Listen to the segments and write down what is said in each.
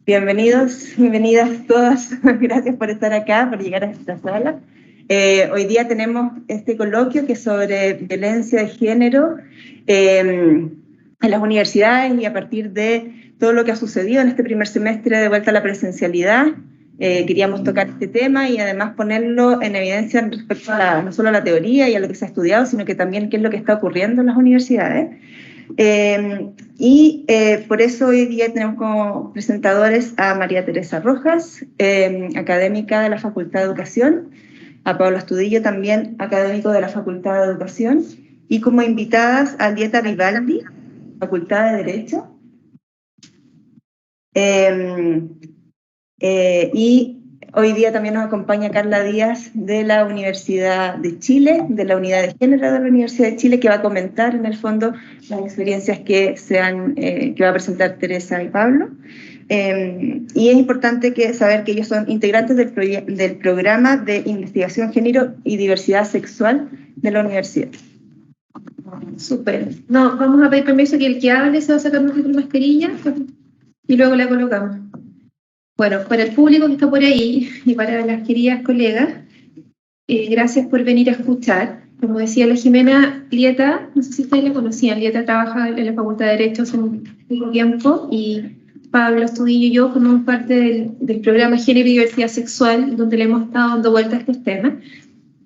Bienvenidos, bienvenidas todas. Gracias por estar acá, por llegar a esta sala. Hoy día tenemos este coloquio que es sobre violencia de género en las universidades y a partir de todo lo que ha sucedido en este primer semestre de vuelta a la presencialidad. Queríamos tocar este tema y además ponerlo en evidencia respecto a no solo a la teoría y a lo que se ha estudiado, sino que también qué es lo que está ocurriendo en las universidades. Por eso hoy día tenemos como presentadores a María Teresa Rojas, académica de la Facultad de Educación, a Pablo Astudillo, también académico de la Facultad de Educación, y como invitadas a Lieta Vivaldi, Facultad de Derecho, y hoy día también nos acompaña Carla Díaz de la Universidad de Chile, de la Unidad de Género de la Universidad de Chile, que va a comentar en el fondo las experiencias que va a presentar Teresa y Pablo. Y es importante saber que ellos son integrantes del programa de investigación género y diversidad sexual de la universidad. Súper. No, vamos a pedir permiso que el que hable se va a sacar un poquito de mascarilla y luego la colocamos. Bueno, para el público que está por ahí y para las queridas colegas, gracias por venir a escuchar. Como decía la Jimena, Lieta, no sé si ustedes la conocían, Lieta trabaja en la Facultad de Derecho hace un tiempo y Pablo Astudillo y yo formamos parte del programa Género y Diversidad Sexual, donde le hemos estado dando vueltas a estos temas.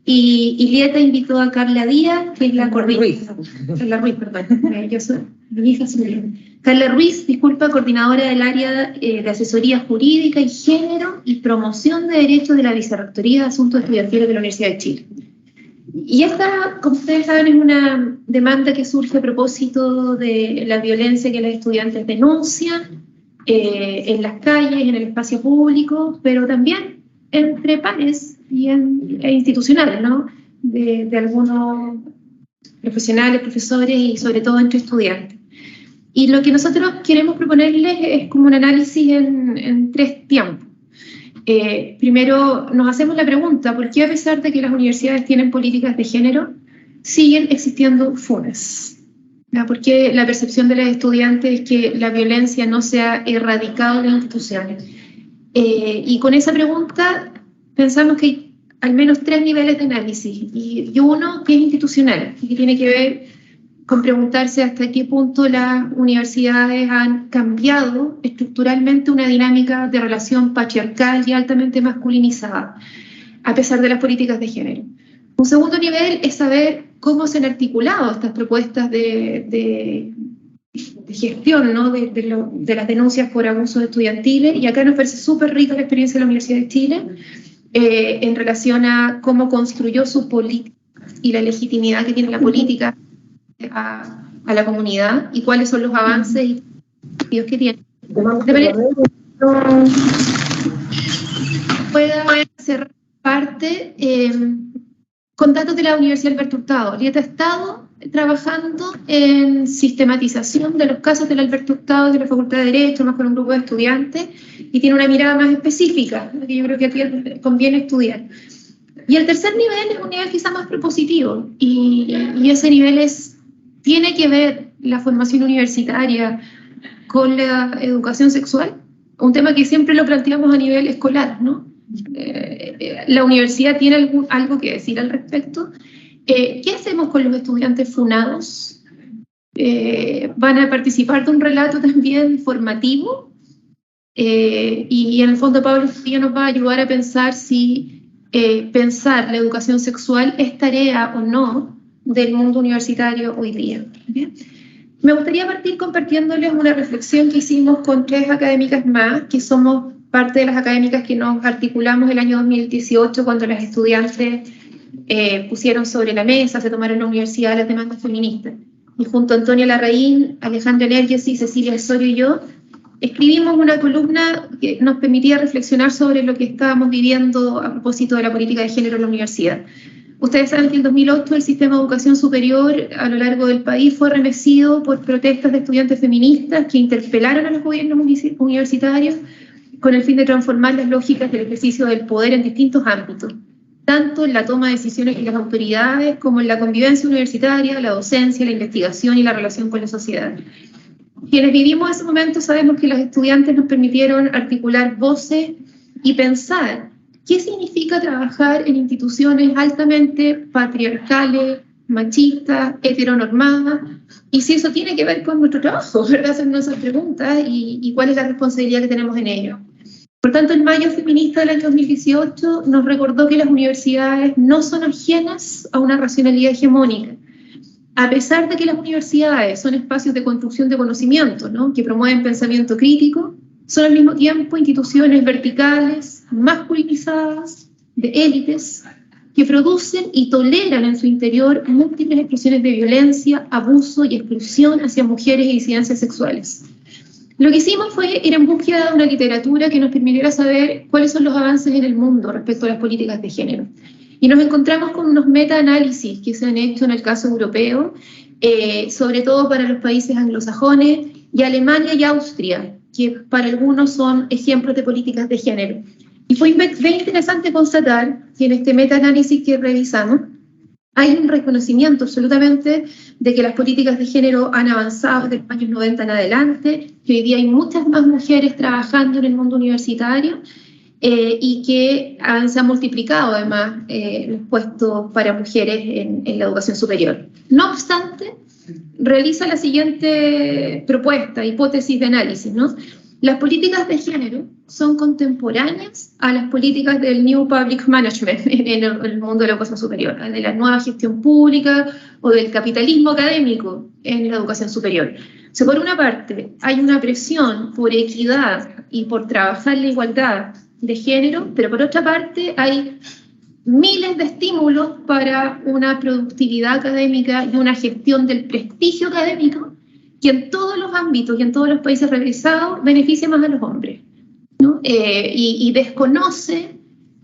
Y Lieta invitó a Carla Díaz, que es la coordinadora. Carla Ruiz, perdón. Yo soy mi hija. Carla Ruiz, coordinadora del área de asesoría jurídica y género y promoción de derechos de la Vicerrectoría de Asuntos Estudiantiles de la Universidad de Chile. Y esta, como ustedes saben, es una demanda que surge a propósito de la violencia que los estudiantes denuncian en las calles, en el espacio público, pero también entre pares e institucionales, ¿no? De algunos profesionales, profesores y sobre todo entre estudiantes. Y lo que nosotros queremos proponerles es como un análisis en tres tiempos. Primero, nos hacemos la pregunta, ¿por qué a pesar de que las universidades tienen políticas de género, siguen existiendo funas? ¿Por qué la percepción de los estudiantes es que la violencia no se ha erradicado en las instituciones? Y con esa pregunta pensamos que hay al menos tres niveles de análisis, y uno que es institucional, y que tiene que ver con preguntarse hasta qué punto las universidades han cambiado estructuralmente una dinámica de relación patriarcal y altamente masculinizada, a pesar de las políticas de género. Un segundo nivel es saber cómo se han articulado estas propuestas de gestión, ¿no? de las denuncias por abusos estudiantiles, y acá nos parece súper rica la experiencia de la Universidad de Chile en relación a cómo construyó su política y la legitimidad que tiene la política a la comunidad y cuáles son los avances y desafíos que tiene. Pueda ser parte con datos de la Universidad Alberto Hurtado. Lieta ha estado trabajando en sistematización de los casos del Alberto Hurtado de la Facultad de Derecho, más con un grupo de estudiantes, y tiene una mirada más específica, que yo creo que aquí conviene estudiar. Y el tercer nivel es un nivel quizá más propositivo, y ese nivel tiene que ver la formación universitaria con la educación sexual, un tema que siempre lo planteamos a nivel escolar, ¿no? La universidad tiene algo que decir al respecto. ¿Qué hacemos con los estudiantes funados? ¿Van a participar de un relato también formativo? Y en el fondo Pablo Astudillo nos va a ayudar a pensar si pensar la educación sexual es tarea o no del mundo universitario hoy día. ¿Bien? Me gustaría partir compartiéndoles una reflexión que hicimos con tres académicas más, que somos parte de las académicas que nos articulamos el año 2018 cuando las estudiantes pusieron sobre la mesa, se tomaron en la universidad las demandas feministas. Y junto a Antonia Larraín, Alejandra Nergesi, Cecilia Osorio y yo, escribimos una columna que nos permitía reflexionar sobre lo que estábamos viviendo a propósito de la política de género en la universidad. Ustedes saben que en 2008 el sistema de educación superior a lo largo del país fue remecido por protestas de estudiantes feministas que interpelaron a los gobiernos universitarios con el fin de transformar las lógicas del ejercicio del poder en distintos ámbitos, tanto en la toma de decisiones de las autoridades como en la convivencia universitaria, la docencia, la investigación y la relación con la sociedad. Quienes vivimos ese momento sabemos que los estudiantes nos permitieron articular voces y pensar qué significa trabajar en instituciones altamente patriarcales, machistas, heteronormadas, y si eso tiene que ver con nuestro trabajo, ¿verdad? Hacernos esas preguntas y cuál es la responsabilidad que tenemos en ello. Por tanto, el Mayo Feminista del año 2018 nos recordó que las universidades no son ajenas a una racionalidad hegemónica. A pesar de que las universidades son espacios de construcción de conocimiento, ¿no?, que promueven pensamiento crítico, son al mismo tiempo instituciones verticales, masculinizadas, de élites, que producen y toleran en su interior múltiples expresiones de violencia, abuso y exclusión hacia mujeres y disidencias sexuales. Lo que hicimos fue ir en búsqueda de una literatura que nos permitiera saber cuáles son los avances en el mundo respecto a las políticas de género. Y nos encontramos con unos meta-análisis que se han hecho en el caso europeo, sobre todo para los países anglosajones, y Alemania y Austria, que para algunos son ejemplos de políticas de género. Y fue bien interesante constatar que en este meta-análisis que revisamos hay un reconocimiento absolutamente de que las políticas de género han avanzado desde los años 90 en adelante, que hoy día hay muchas más mujeres trabajando en el mundo universitario, y que se han multiplicado además los puestos para mujeres en la educación superior. No obstante, realiza la siguiente propuesta, hipótesis de análisis, ¿no? Las políticas de género son contemporáneas a las políticas del New Public Management en el mundo de la educación superior, de la nueva gestión pública o del capitalismo académico en la educación superior. O sea, por una parte, hay una presión por equidad y por trabajar la igualdad de género, pero por otra parte hay miles de estímulos para una productividad académica y una gestión del prestigio académico que en todos los ámbitos y en todos los países revisados beneficia más a los hombres, ¿no? Y desconoce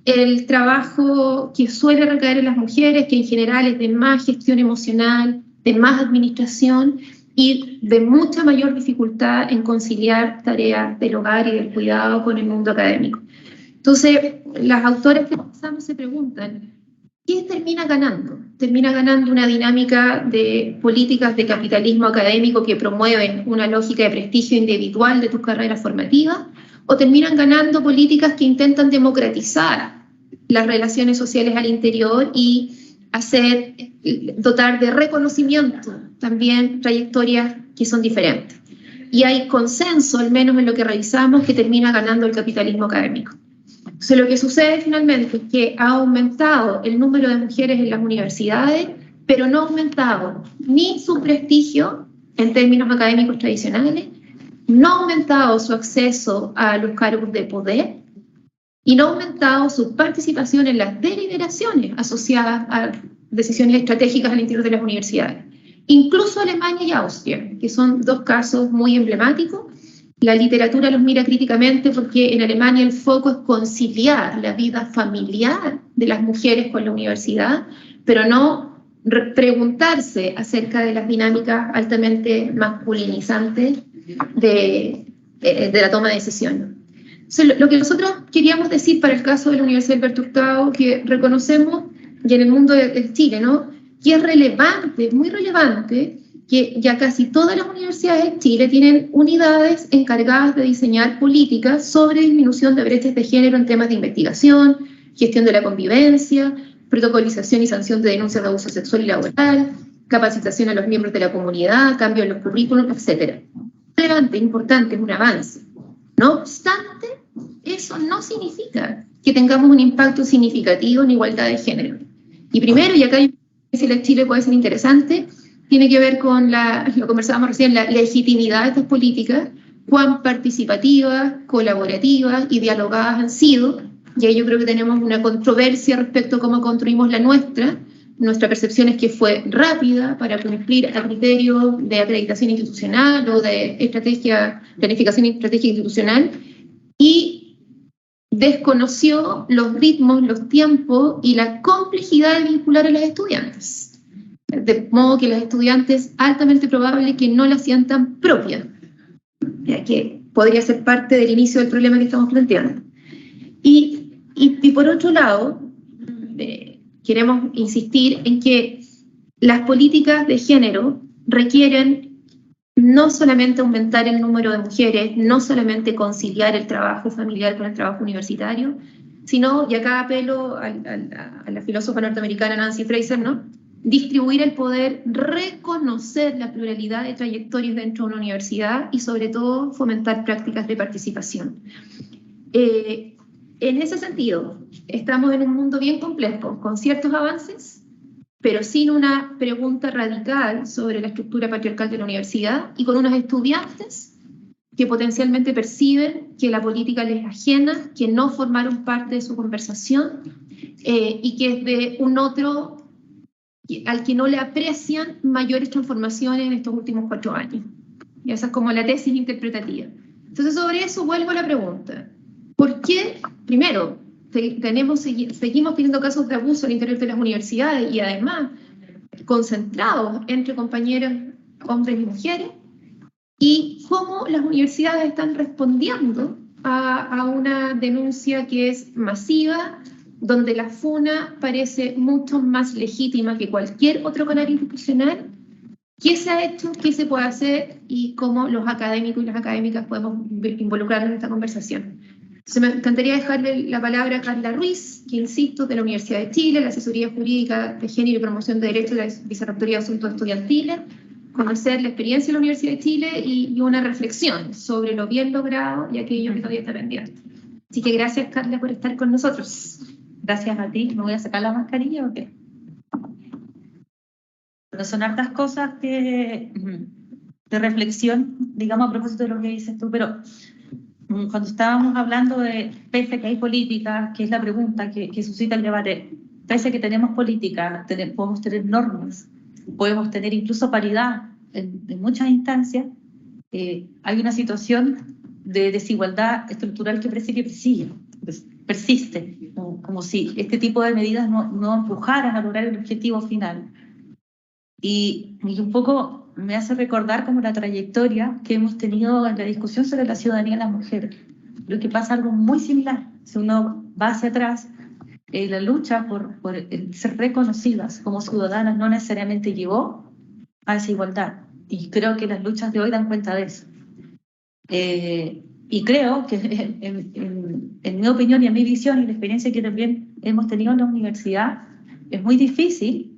el trabajo que suele recaer en las mujeres, que en general es de más gestión emocional, de más administración y de mucha mayor dificultad en conciliar tareas del hogar y del cuidado con el mundo académico. Entonces, las autoras que pasamos se preguntan, ¿qué termina ganando? ¿Termina ganando una dinámica de políticas de capitalismo académico que promueven una lógica de prestigio individual de tus carreras formativas? ¿O terminan ganando políticas que intentan democratizar las relaciones sociales al interior y dotar de reconocimiento también trayectorias que son diferentes? Y hay consenso, al menos en lo que revisamos, que termina ganando el capitalismo académico. Entonces, lo que sucede finalmente es que ha aumentado el número de mujeres en las universidades, pero no ha aumentado ni su prestigio en términos académicos tradicionales, no ha aumentado su acceso a los cargos de poder y no ha aumentado su participación en las deliberaciones asociadas a decisiones estratégicas al interior de las universidades. Incluso Alemania y Austria, que son dos casos muy emblemáticos. La literatura los mira críticamente porque en Alemania el foco es conciliar la vida familiar de las mujeres con la universidad, pero no preguntarse acerca de las dinámicas altamente masculinizantes de la toma de decisiones. Entonces, lo que nosotros queríamos decir para el caso de la Universidad Alberto Hurtado, que reconocemos, y en el mundo de Chile, ¿no?, que es relevante, muy relevante, que ya casi todas las universidades de Chile tienen unidades encargadas de diseñar políticas sobre disminución de brechas de género en temas de investigación, gestión de la convivencia, protocolización y sanción de denuncias de abuso sexual y laboral, capacitación a los miembros de la comunidad, cambio en los currículos, etc. Relevante, importante, es un avance. No obstante, eso no significa que tengamos un impacto significativo en igualdad de género. Y primero, y acá si la Chile puede ser interesante, tiene que ver con lo conversábamos recién, la legitimidad de estas políticas, cuán participativas, colaborativas y dialogadas han sido, y ahí yo creo que tenemos una controversia respecto a cómo construimos la nuestra. Nuestra percepción es que fue rápida para cumplir a criterios de acreditación institucional o de planificación estratégica institucional, y desconoció los ritmos, los tiempos y la complejidad de vincular a los estudiantes. De modo que los estudiantes altamente probable que no la sientan propia, ya que podría ser parte del inicio del problema que estamos planteando. Y por otro lado, queremos insistir en que las políticas de género requieren no solamente aumentar el número de mujeres, no solamente conciliar el trabajo familiar con el trabajo universitario, sino, y acá apelo a la filósofa norteamericana Nancy Fraser, ¿no?, distribuir el poder, reconocer la pluralidad de trayectorias dentro de una universidad y sobre todo fomentar prácticas de participación. En ese sentido, estamos en un mundo bien complejo, con ciertos avances, pero sin una pregunta radical sobre la estructura patriarcal de la universidad y con unos estudiantes que potencialmente perciben que la política les es ajena, que no formaron parte de su conversación y que es de un otro al que no le aprecian mayores transformaciones en estos últimos 4 años. Y esa es como la tesis interpretativa. Entonces, sobre eso vuelvo a la pregunta. ¿Por qué, primero, seguimos teniendo casos de abuso al interior de las universidades y además concentrados entre compañeros, hombres y mujeres? ¿Y cómo las universidades están respondiendo a una denuncia que es masiva, donde la FUNA parece mucho más legítima que cualquier otro canal institucional? ¿Qué se ha hecho? ¿Qué se puede hacer? Y cómo los académicos y las académicas podemos involucrarnos en esta conversación. Entonces, me encantaría dejarle la palabra a Carla Ruiz, que, insisto, de la Universidad de Chile, la Asesoría Jurídica de Género y Promoción de Derechos de la Vicerrectoría de Asuntos Estudiantiles, conocer la experiencia de la Universidad de Chile y una reflexión sobre lo bien logrado y aquello que todavía está pendiente. Así que gracias, Carla, por estar con nosotros. Gracias a ti. ¿Me voy a sacar la mascarilla o qué? Pero son hartas cosas de reflexión, digamos, a propósito de lo que dices tú, pero cuando estábamos hablando de, pese que hay política, que es la pregunta que suscita el debate, pese que tenemos política, podemos tener normas, podemos tener incluso paridad en muchas instancias, hay una situación de desigualdad estructural que parece que persiste, como si este tipo de medidas no empujaran a lograr el objetivo final. Y un poco me hace recordar como la trayectoria que hemos tenido en la discusión sobre la ciudadanía de las mujeres. Creo que pasa algo muy similar. Si uno va hacia atrás, la lucha por ser reconocidas como ciudadanas no necesariamente llevó a esa igualdad. Y creo que las luchas de hoy dan cuenta de eso. Y creo que en mi opinión y en mi visión y la experiencia que también hemos tenido en la universidad, es muy difícil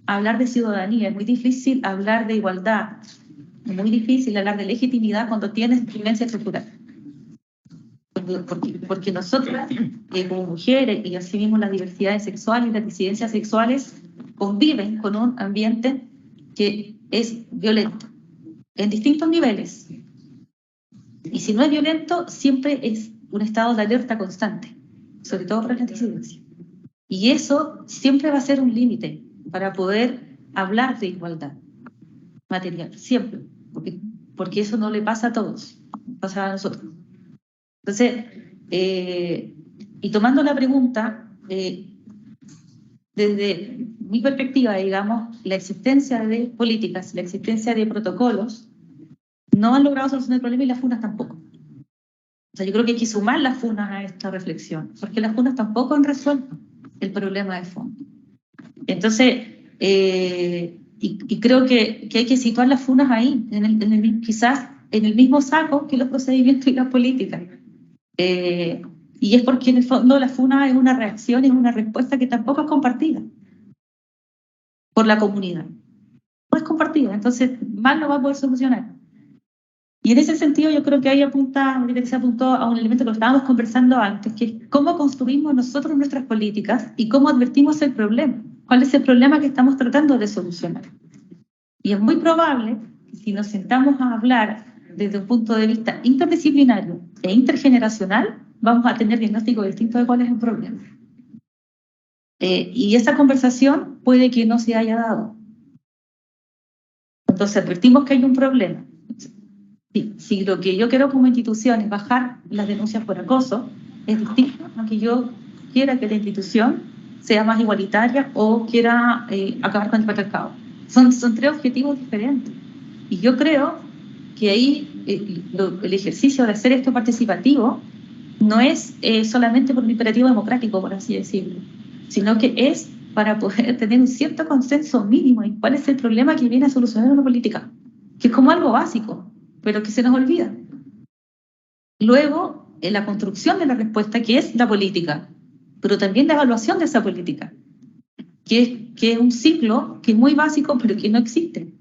hablar de ciudadanía, es muy difícil hablar de igualdad, es muy difícil hablar de legitimidad cuando tienes violencia estructural. Porque nosotras, como mujeres, y así mismo las diversidades sexuales y las disidencias sexuales, conviven con un ambiente que es violento, en distintos niveles. Y si no es violento, siempre es un estado de alerta constante, sobre todo para las disidencias. Y eso siempre va a ser un límite para poder hablar de igualdad material, siempre, porque eso no le pasa a todos, pasa a nosotros. Entonces, y tomando la pregunta, desde mi perspectiva, digamos, la existencia de políticas, la existencia de protocolos, no han logrado solucionar el problema y las FUNAs tampoco. O sea, yo creo que hay que sumar las FUNAs a esta reflexión, porque las FUNAs tampoco han resuelto el problema de fondo. Entonces, y creo que hay que situar las FUNAs ahí, quizás en el mismo saco que los procedimientos y las políticas. Y es porque en el fondo la FUNA es una reacción, es una respuesta que tampoco es compartida por la comunidad. No es compartida, entonces mal no va a poder solucionar. Y en ese sentido yo creo que ahí se apuntó a un elemento que lo estábamos conversando antes, que es cómo construimos nosotros nuestras políticas y cómo advertimos el problema. ¿Cuál es el problema que estamos tratando de solucionar? Y es muy probable que si nos sentamos a hablar desde un punto de vista interdisciplinario e intergeneracional, vamos a tener diagnósticos distintos de cuál es el problema. Y esa conversación puede que no se haya dado. Entonces advertimos que hay un problema. Si lo que yo quiero como institución es bajar las denuncias por acoso, es distinto a que yo quiera que la institución sea más igualitaria o quiera acabar con el patriarcado. Son 3 objetivos diferentes. Y yo creo que ahí el ejercicio de hacer esto participativo no es solamente por un imperativo democrático, por así decirlo, sino que es para poder tener un cierto consenso mínimo en cuál es el problema que viene a solucionar una política, que es como algo básico, pero que se nos olvida. Luego, en la construcción de la respuesta, que es la política, pero también la evaluación de esa política, que es un ciclo que es muy básico, pero que no existe,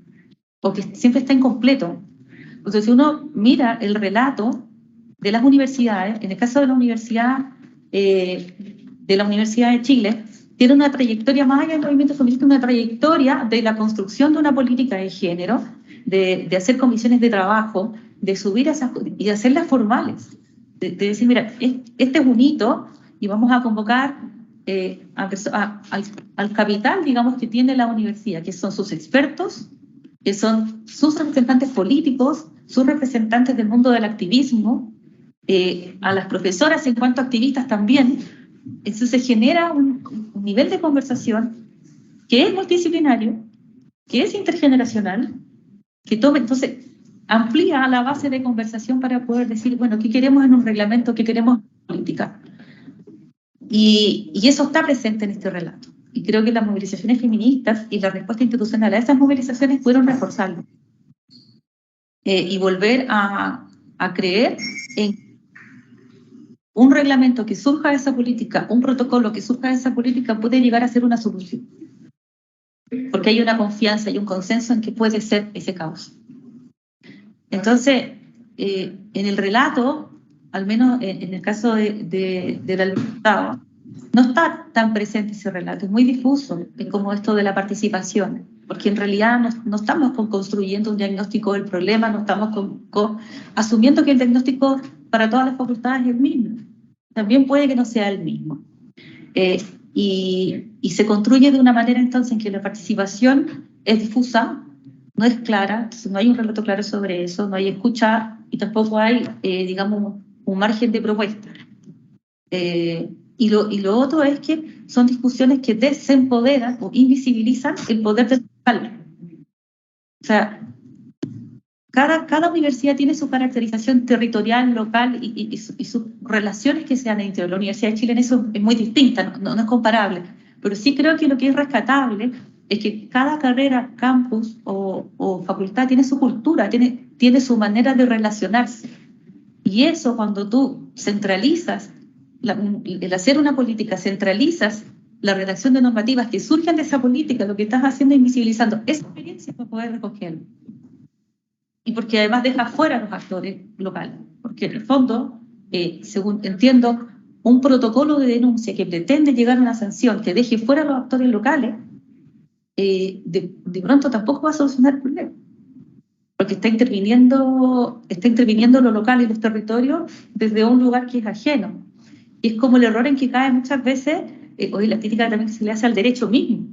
porque siempre está incompleto. Entonces, si uno mira el relato de las universidades, en el caso de la Universidad de Chile, tiene una trayectoria más allá del movimiento feminista, una trayectoria de la construcción de una política de género, de hacer comisiones de trabajo, de subir esas y de hacerlas formales, de decir, mira, este es un hito y vamos a convocar al capital, digamos, que tiene la universidad, que son sus expertos, que son sus representantes políticos, sus representantes del mundo del activismo, a las profesoras en cuanto a activistas también. Entonces se genera un nivel de conversación que es multidisciplinario, que es intergeneracional, que tome, entonces amplía la base de conversación para poder decir, bueno, ¿qué queremos en un reglamento? ¿Qué queremos en política? Y eso está presente en este relato. Y creo que las movilizaciones feministas y la respuesta institucional a esas movilizaciones fueron reforzarlo. Y volver a creer en un reglamento que surja de esa política, un protocolo que surja de esa política puede llegar a ser una solución. Porque hay una confianza y un consenso en que puede ser ese caos. Entonces, en el relato, al menos en el caso del alumnado, no está tan presente ese relato, es muy difuso, es como esto de la participación, porque en realidad no estamos construyendo un diagnóstico del problema, no estamos asumiendo que el diagnóstico para todas las facultades es el mismo. También puede que no sea el mismo. Y se construye de una manera entonces en que la participación es difusa, no es clara, entonces no hay un relato claro sobre eso, no hay escucha y tampoco hay, digamos, un margen de propuesta. Y lo otro es que son discusiones que desempoderan o invisibilizan el poder del local. O sea, cada universidad tiene su caracterización territorial, local y sus relaciones que se dan entre la Universidad de Chile en eso es muy distinta, no es comparable. Pero sí creo que lo que es rescatable es que cada carrera, campus o facultad tiene su cultura, tiene su manera de relacionarse. Y eso cuando tú centralizas, el hacer una política, centralizas la redacción de normativas que surgen de esa política, lo que estás haciendo es invisibilizando esa experiencia para poder recogerlo. Y porque además deja fuera a los actores locales, porque en el fondo, según entiendo, un protocolo de denuncia que pretende llegar a una sanción que deje fuera a los actores locales, de pronto tampoco va a solucionar el problema, porque está interviniendo lo local y los territorios desde un lugar que es ajeno. Y es como el error en que cae muchas veces, hoy la crítica también se le hace al derecho mismo,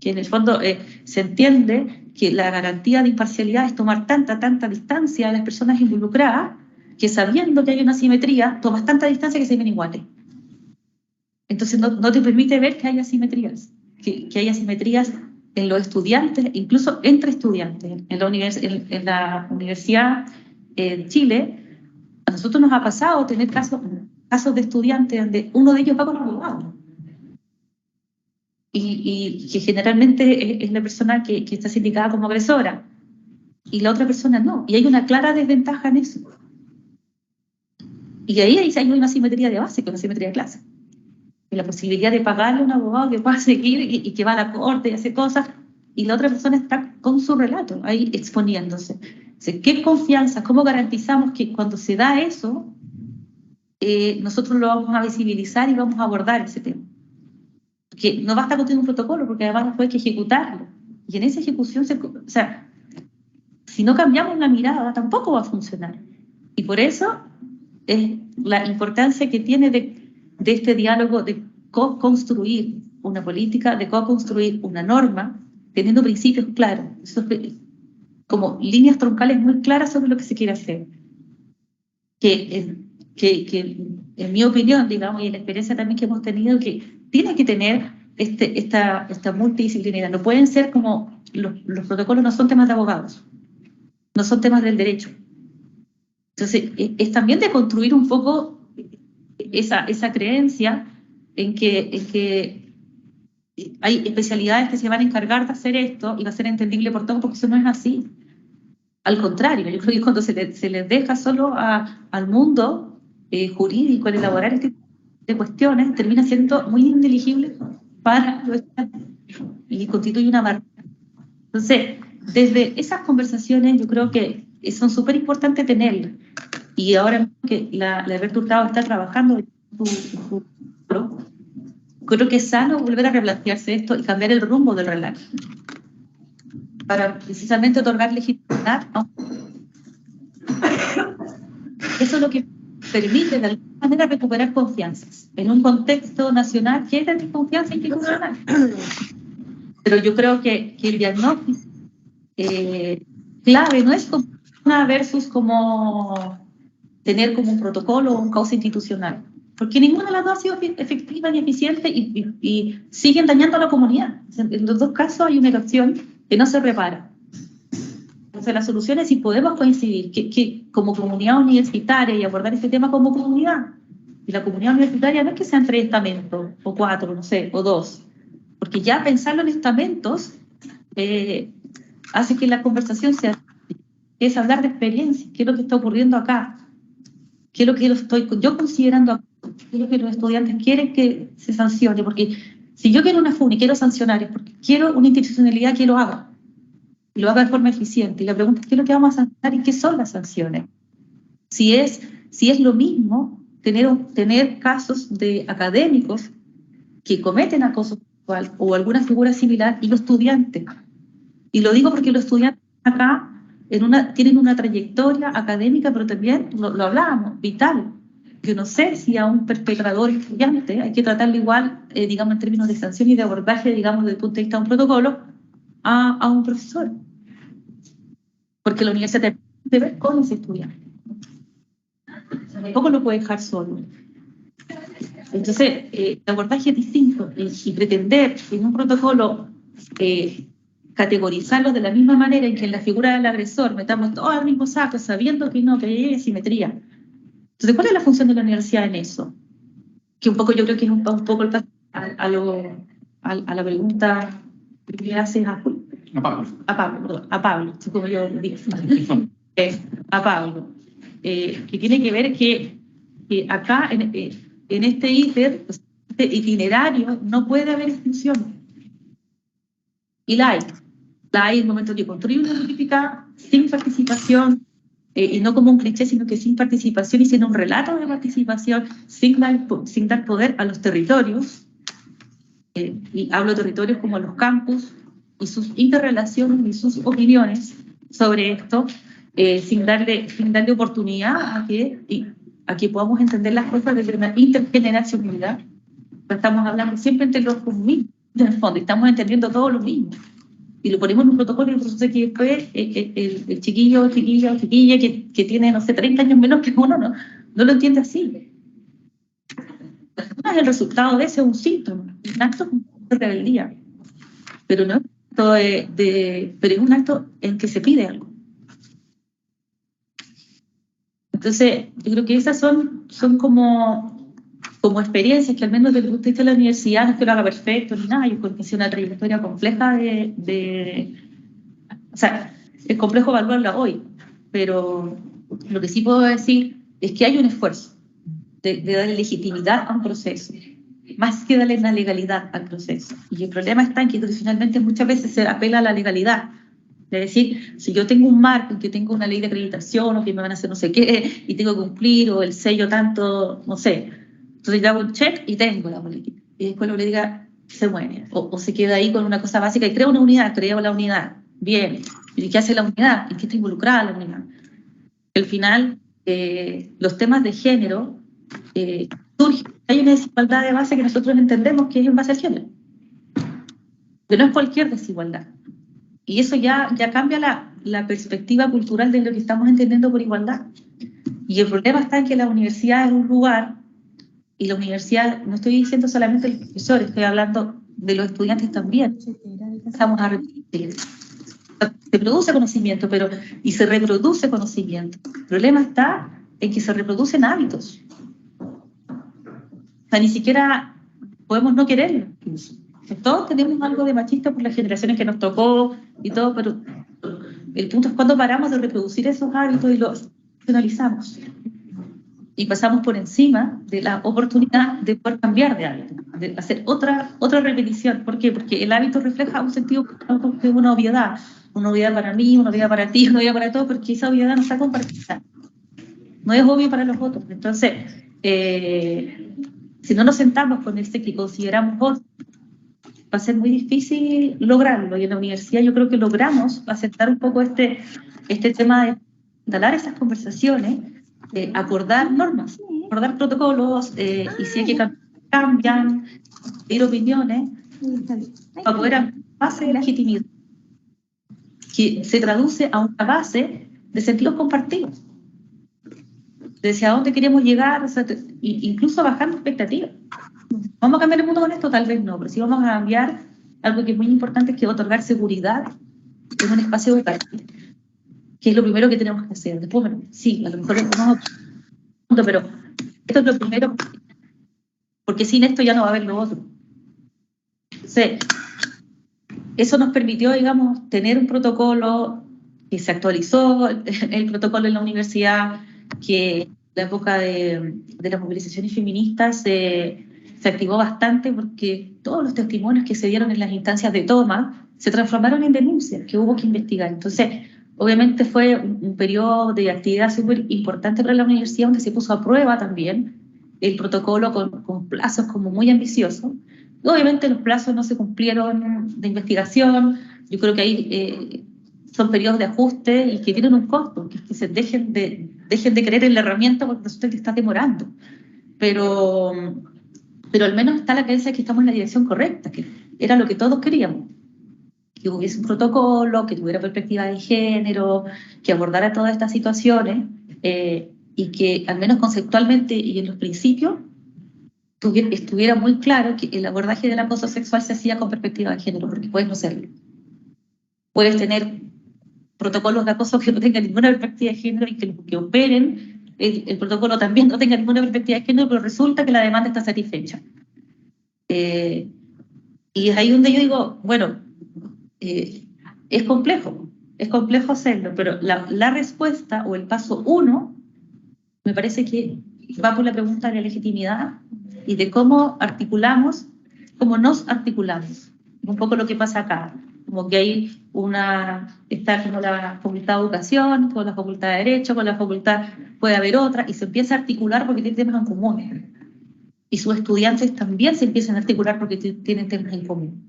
que en el fondo se entiende que la garantía de imparcialidad es tomar tanta distancia de las personas involucradas, que sabiendo que hay una asimetría, tomas tanta distancia que se ven iguales. Entonces no te permite ver que hay asimetrías, que hay asimetrías en los estudiantes, incluso entre estudiantes. En la Universidad de Chile, a nosotros nos ha pasado tener casos de estudiantes donde uno de ellos va con un abogado. Y que generalmente es la persona que está sindicada como agresora, y la otra persona no. Y hay una clara desventaja en eso. Y ahí hay una asimetría de base, una asimetría de clase. Y la posibilidad de pagarle a un abogado que pueda seguir y que va a la corte y hace cosas, y la otra persona está con su relato, ahí exponiéndose. Entonces, ¿qué confianza? ¿Cómo garantizamos que cuando se da eso, nosotros lo vamos a visibilizar y vamos a abordar ese tema? Que no basta con tener un protocolo, porque además después hay que ejecutarlo. Y en esa ejecución, o sea, si no cambiamos la mirada, tampoco va a funcionar. Y por eso es la importancia que tiene de este diálogo de co-construir una política, de co-construir una norma, teniendo principios claros, como líneas troncales muy claras sobre lo que se quiere hacer. Que en mi opinión, digamos, y en la experiencia también que hemos tenido, que tiene que tener esta multidisciplinaridad. No pueden ser como los protocolos, no son temas de abogados, no son temas del derecho. Entonces, es también de construir un poco esa creencia en que hay especialidades que se van a encargar de hacer esto y va a ser entendible por todos, porque eso no es así. Al contrario, yo creo que cuando se les deja solo al mundo jurídico el elaborar este tipo de cuestiones, termina siendo muy ininteligible para los estudiantes y constituye una barrera. Entonces, desde esas conversaciones yo creo que son súper importantes tenerlas. Y ahora que la Alberto Hurtado está trabajando en su creo que es sano volver a replantearse esto y cambiar el rumbo del relato para precisamente otorgar legitimidad. Eso es lo que permite de alguna manera recuperar confianzas en un contexto nacional que es de desconfianza institucional. Pero yo creo que el diagnóstico clave no es como una versus como tener como un protocolo o un cauce institucional, porque ninguna de las dos ha sido efectiva ni eficiente y siguen dañando a la comunidad. En los dos casos hay una erosión que no se repara. Entonces la solución es si podemos coincidir que como comunidad universitaria y abordar este tema como comunidad. Y la comunidad universitaria no es que sean 3 estamentos o 4, no sé, o 2, porque ya pensarlo en estamentos hace que la conversación sea, es hablar de experiencias, qué es lo que está ocurriendo acá, qué es lo que estoy yo considerando acá, qué es lo que los estudiantes quieren que se sancione, porque si yo quiero una FUN y quiero sancionar es porque quiero una institucionalidad que lo haga, y lo haga de forma eficiente, y la pregunta es qué es lo que vamos a sancionar y qué son las sanciones. Si es lo mismo tener casos de académicos que cometen acoso sexual o alguna figura similar y los estudiantes. Y lo digo porque los estudiantes acá tienen una trayectoria académica, pero también, lo hablábamos, vital. Yo no sé si a un perpetrador estudiante hay que tratarlo igual, digamos, en términos de sanción y de abordaje, digamos, desde el punto de vista de un protocolo, a un profesor. Porque la universidad debe ver con ese estudiante. Tampoco lo puede dejar solo. Entonces, el abordaje es distinto y pretender en un protocolo categorizarlo de la misma manera en que en la figura del agresor metamos todo al mismo saco sabiendo que no, que hay simetría. Entonces, ¿cuál es la función de la universidad en eso? Que un poco yo creo que es un poco el paso a la pregunta que haces a Pablo, como yo digo, a Pablo, que tiene que ver que acá en este íter, este itinerario, no puede haber exclusión. Y la hay en el momento que construye una política sin participación, y no como un cliché, sino que sin participación y sin un relato de participación, sin dar poder a los territorios, y hablo de territorios como los campus y sus interrelaciones y sus opiniones sobre esto, sin darle oportunidad a que podamos entender las cosas desde una intergeneracionalidad. Estamos hablando siempre entre los mismos, en el fondo, estamos entendiendo todo lo mismo. Y lo ponemos en un protocolo y entonces que después el chiquilla que tiene, no sé, 30 años menos que uno, no lo entiende así. El resultado de ese es un síntoma, un acto de rebeldía. Pero no pero es un acto en que se pide algo. Entonces, yo creo que esas son como experiencias que al menos desde el punto de vista de la universidad, no es que lo haga perfecto ni nada, yo creo que es una trayectoria compleja o sea, es complejo evaluarla hoy, pero lo que sí puedo decir es que hay un esfuerzo de darle legitimidad a un proceso, más que darle una legalidad al proceso. Y el problema está en que tradicionalmente muchas veces se apela a la legalidad. Es decir, si yo tengo un marco en que tengo una ley de acreditación o que me van a hacer no sé qué y tengo que cumplir o el sello tanto, no sé, entonces yo hago un check y tengo la política. Y después la política se muere o se queda ahí con una cosa básica y creo una unidad, creo la unidad. Bien, ¿y qué hace la unidad? ¿En qué está involucrada la unidad? Al final, los temas de género surgen. Hay una desigualdad de base que nosotros entendemos que es en base al género. Pero no es cualquier desigualdad. Y eso ya cambia la perspectiva cultural de lo que estamos entendiendo por igualdad. Y el problema está en que la universidad es un lugar, y la universidad, no estoy diciendo solamente los profesores, estoy hablando de los estudiantes también. Empezamos a repetir. Se produce conocimiento, y se reproduce conocimiento. El problema está en que se reproducen hábitos. O sea, ni siquiera podemos no quererlo. Todos tenemos algo de machista por las generaciones que nos tocó y todo, pero El punto es cuando paramos de reproducir esos hábitos y los penalizamos. Y pasamos por encima de la oportunidad de poder cambiar de hábito, de hacer otra repetición. ¿Por qué? Porque el hábito refleja un sentido de una obviedad para mí, una obviedad para ti, una obviedad para todos, porque esa obviedad no está compartida. No es obvio para los otros. Entonces, si no nos sentamos con este que consideramos otro, va a ser muy difícil lograrlo. Y en la universidad yo creo que logramos aceptar un poco este tema de instalar esas conversaciones, acordar normas, acordar protocolos, y si hay que cambian, pedir opiniones, para poder hacer base de legitimidad, que se traduce a una base de sentidos compartidos. De hacia dónde queremos llegar, o sea, incluso bajando expectativas. ¿Vamos a cambiar el mundo con esto? Tal vez no, pero sí vamos a cambiar algo que es muy importante, que es otorgar seguridad en un espacio de práctica, que es lo primero que tenemos que hacer. Después, bueno, sí, a lo mejor no, pero esto es lo primero, porque sin esto ya no va a haber lo otro. Entonces, eso nos permitió, digamos, tener un protocolo que se actualizó, el protocolo en la universidad, que en la época de las movilizaciones feministas se activó bastante, porque todos los testimonios que se dieron en las instancias de toma se transformaron en denuncias que hubo que investigar. Entonces, obviamente fue un periodo de actividad súper importante para la universidad, donde se puso a prueba también el protocolo con plazos como muy ambiciosos. Obviamente los plazos no se cumplieron de investigación. Yo creo que ahí son periodos de ajuste y que tienen un costo, que se dejen de creer en la herramienta porque resulta que está demorando. Pero al menos está la creencia de que estamos en la dirección correcta, que era lo que todos queríamos. Que hubiese un protocolo, que tuviera perspectiva de género, que abordara todas estas situaciones, y que al menos conceptualmente y en los principios estuviera muy claro que el abordaje del acoso sexual se hacía con perspectiva de género, porque puedes no serlo. Puedes tener protocolos de acoso que no tengan ninguna perspectiva de género y que operen, el protocolo también no tenga ninguna perspectiva de género, pero resulta que la demanda está satisfecha. Y es ahí donde yo digo, bueno, es complejo hacerlo, pero la respuesta o el paso 1 me parece que va por la pregunta de la legitimidad y de cómo articulamos, cómo nos articulamos. Un poco lo que pasa acá, como que hay está como la facultad de educación, con la facultad de derecho, con la facultad puede haber otra, y se empieza a articular porque tienen temas en común. Y sus estudiantes también se empiezan a articular porque tienen temas en común.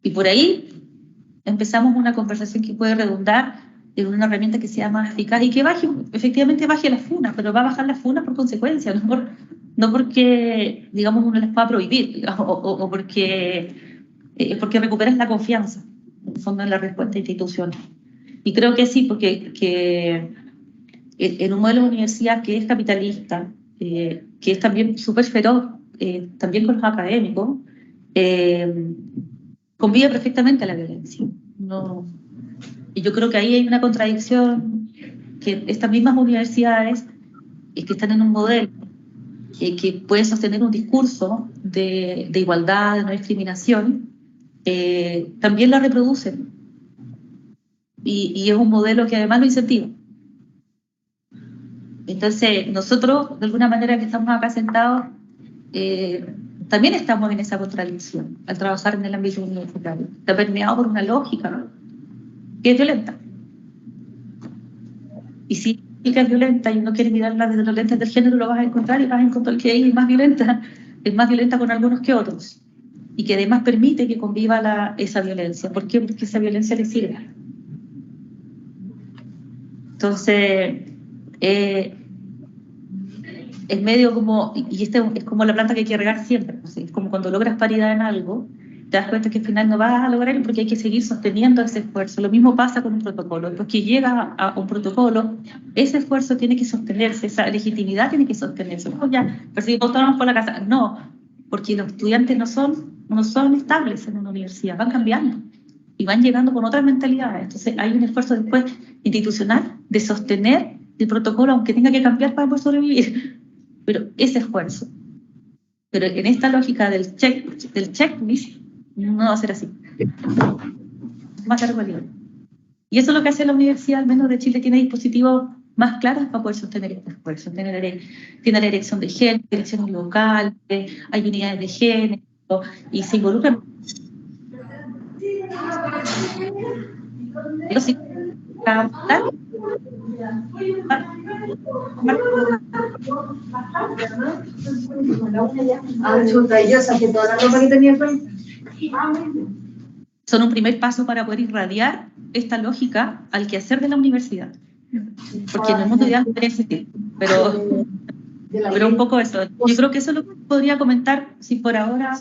Y por ahí empezamos una conversación que puede redundar en una herramienta que sea más eficaz y que efectivamente baje las funas, pero va a bajar las funas por consecuencia, no porque, digamos, uno les pueda prohibir, digamos, o porque recuperas la confianza, en el fondo, en la respuesta institucional. Y creo que sí, porque en un modelo de universidad que es capitalista, que es también súper feroz, también con los académicos, convive perfectamente a la violencia. Y yo creo que ahí hay una contradicción, que estas mismas universidades que están en un modelo que puede sostener un discurso de igualdad, de no discriminación, también la reproducen. Y es un modelo que además lo incentiva. Entonces, nosotros, de alguna manera que estamos acá sentados, también estamos en esa contradicción al trabajar en el ámbito universitario. Está permeado por una lógica, ¿no?, que es violenta. Y si es violenta y uno quiere mirarla desde los lentes del género, lo vas a encontrar, y vas a encontrar que es más violenta con algunos que otros, y que además permite que conviva esa violencia. ¿Por qué? Porque esa violencia le sirve. Entonces, es medio como, y es como la planta que hay que regar siempre, ¿no? Es como cuando logras paridad en algo, te das cuenta que al final no vas a lograrlo porque hay que seguir sosteniendo ese esfuerzo. Lo mismo pasa con un protocolo. Después que llega a un protocolo, ese esfuerzo tiene que sostenerse, esa legitimidad tiene que sostenerse. No, ya, perseguimos todos por la casa. No, porque los estudiantes no son estables en una universidad, van cambiando y van llegando con otras mentalidades. Entonces hay un esfuerzo después institucional de sostener el protocolo, aunque tenga que cambiar para poder sobrevivir. Pero ese esfuerzo. Pero en esta lógica del checklist, no va a ser así. Más largo el libro. Y eso es lo que hace la Universidad, al menos de Chile, tiene dispositivos más claros para poder sostener estas fuerzas. Tiene la dirección de género, direcciones locales, hay unidades de género, y se involucran. Son un primer paso para poder irradiar esta lógica al quehacer de la universidad. Porque en el mundo ideal debería existir, pero un poco eso. Yo creo que eso lo podría comentar, si por ahora,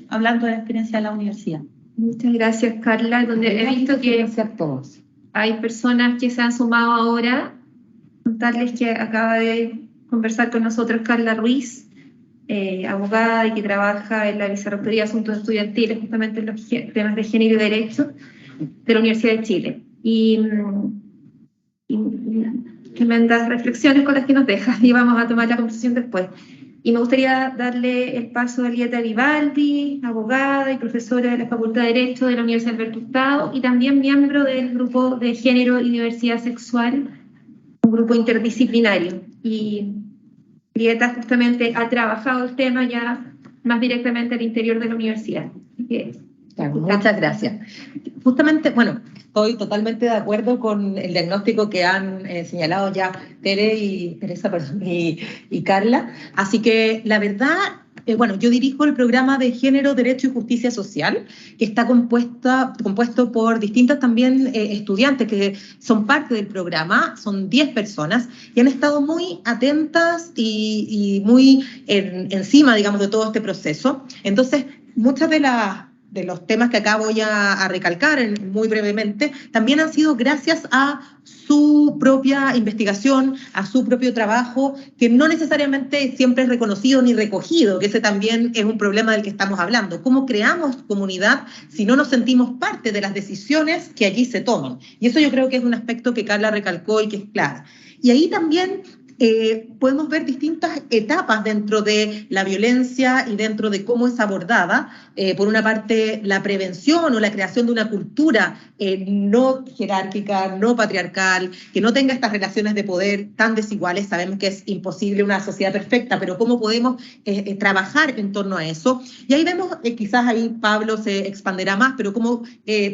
hablando de la experiencia de la universidad. Muchas gracias, Carla. Donde he visto que hay personas que se han sumado ahora. Contarles que acaba de conversar con nosotros Carla Ruiz, abogada y que trabaja en la Vicerrectoría de Asuntos Estudiantiles, justamente en los temas de género y derecho de la Universidad de Chile. Y tremendas reflexiones con las que nos deja, y vamos a tomar la conversación después. Y me gustaría darle el paso a Elieta Vivaldi, abogada y profesora de la Facultad de Derecho de la Universidad Alberto Hurtado, y también miembro del grupo de Género y Diversidad Sexual, un grupo interdisciplinario. Y Elieta justamente ha trabajado el tema ya más directamente al interior de la universidad. Así que, muchas gracias. Justamente, bueno, estoy totalmente de acuerdo con el diagnóstico que han señalado ya Tere y Teresa, perdón, y Carla. Así que la verdad, bueno, yo dirijo el programa de Género, Derecho y Justicia Social, que está compuesto por distintas también estudiantes que son parte del programa, son 10 personas, y han estado muy atentas y muy encima, digamos, de todo este proceso. Entonces, muchas de los temas que acá voy a recalcar muy brevemente, también han sido gracias a su propia investigación, a su propio trabajo, que no necesariamente siempre es reconocido ni recogido, que ese también es un problema del que estamos hablando. ¿Cómo creamos comunidad si no nos sentimos parte de las decisiones que allí se toman? Y eso yo creo que es un aspecto que Carla recalcó y que es clave. Y ahí también podemos ver distintas etapas dentro de la violencia y dentro de cómo es abordada. Por una parte, la prevención o la creación de una cultura no jerárquica, no patriarcal, que no tenga estas relaciones de poder tan desiguales. Sabemos que es imposible una sociedad perfecta, pero cómo podemos trabajar en torno a eso. Y ahí vemos, quizás ahí Pablo se expanderá más, pero cómo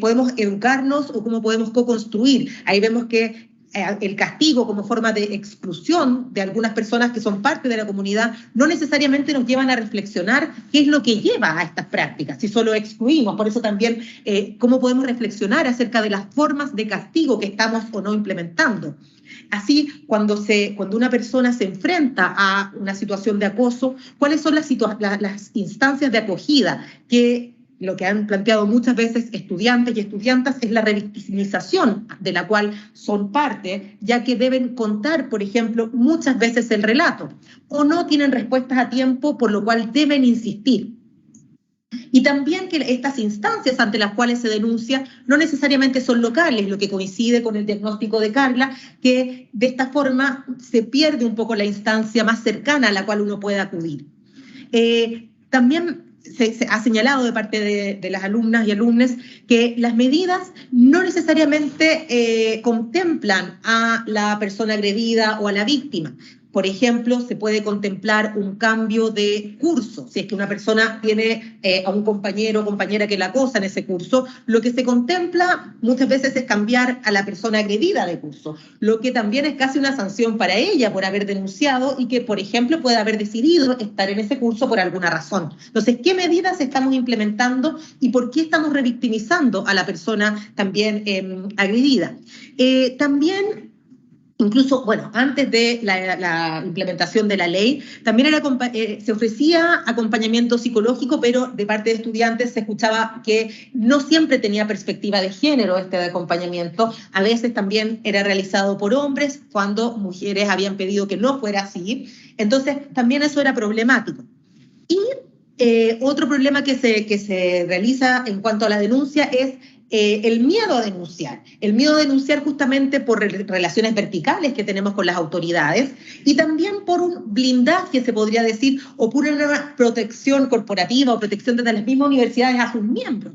podemos educarnos o cómo podemos co-construir. Ahí vemos que el castigo como forma de exclusión de algunas personas que son parte de la comunidad no necesariamente nos llevan a reflexionar qué es lo que lleva a estas prácticas, si solo excluimos. Por eso también cómo podemos reflexionar acerca de las formas de castigo que estamos o no implementando. Así, cuando una persona se enfrenta a una situación de acoso, ¿cuáles son las instancias de acogida? Que lo que han planteado muchas veces estudiantes y estudiantas es la revictimización de la cual son parte, ya que deben contar, por ejemplo, muchas veces el relato, o no tienen respuestas a tiempo, por lo cual deben insistir. Y también que estas instancias ante las cuales se denuncia no necesariamente son locales, lo que coincide con el diagnóstico de Carla, que de esta forma se pierde un poco la instancia más cercana a la cual uno puede acudir. También se ha señalado de parte de las alumnas y alumnos que las medidas no necesariamente contemplan a la persona agredida o a la víctima. Por ejemplo, se puede contemplar un cambio de curso. Si es que una persona tiene a un compañero o compañera que la acosa en ese curso, lo que se contempla muchas veces es cambiar a la persona agredida de curso, lo que también es casi una sanción para ella por haber denunciado y que, por ejemplo, puede haber decidido estar en ese curso por alguna razón. Entonces, ¿qué medidas estamos implementando y por qué estamos revictimizando a la persona también agredida? También, incluso, bueno, antes de la implementación de la ley, también se ofrecía acompañamiento psicológico, pero de parte de estudiantes se escuchaba que no siempre tenía perspectiva de género este acompañamiento. A veces también era realizado por hombres cuando mujeres habían pedido que no fuera así. Entonces, también eso era problemático. Y otro problema que se realiza en cuanto a la denuncia es el miedo a denunciar. El miedo a denunciar justamente por relaciones verticales que tenemos con las autoridades y también por un blindaje, se podría decir, o por una protección corporativa o protección desde las mismas universidades a sus miembros.